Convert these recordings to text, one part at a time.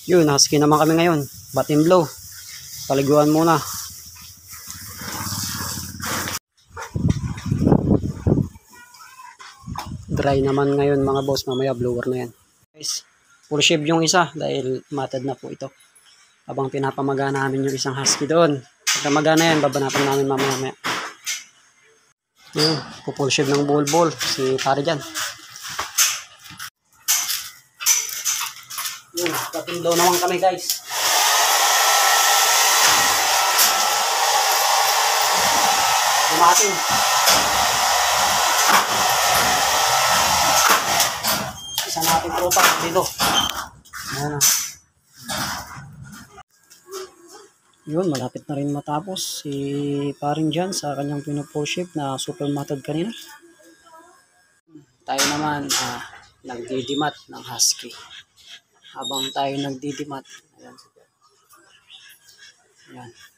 Yun, husky naman kami ngayon. Bat and blow. Paliguan muna. Dry naman ngayon mga boss. Mamaya blower na yan. Guys, full shave yung isa dahil matted na po ito. Habang pinapamaga namin yung isang husky doon. Pagka magana yan, babanatan namin mamaya. Yun, full shave ng bol si pare dyan. Yun, patindo naman kami guys. Dumating. Isa natin tropa dito. Ayan. Yun, malapit na rin matapos si paring dyan sa kanyang pino-push na super matted kanina. Tayo naman nagdidimat ng husky. Habang tayo nagdidimat, ayan,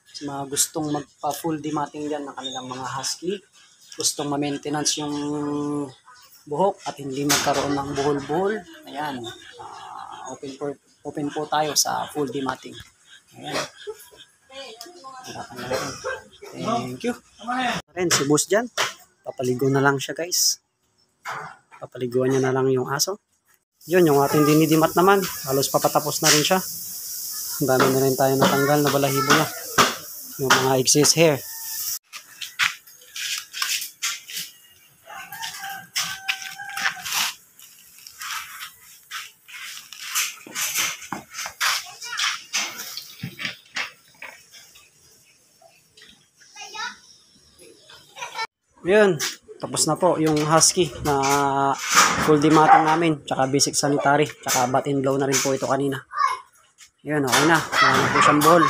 sa mga gustong magpa-full dimatting dyan ng kanilang mga husky, gustong ma-maintenance yung buhok at hindi magkaroon ng buhol-buhol, ayan, open po tayo sa full dimatting. Ayan. Thank you. Ren, si boss dyan, papaligo na lang siya guys. Papaliguan niya na lang yung aso. Yun, yung ating dinidimat naman, halos papatapos na rin siya. Ang dami na rin tayo natanggal na balahibo na. Yung mga excess hair. Yun, tapos na po yung husky na full dimatting namin, tsaka basic sanitary, tsaka bat and blow na rin po ito kanina. Yun, okay na. Wala na po siyang ball.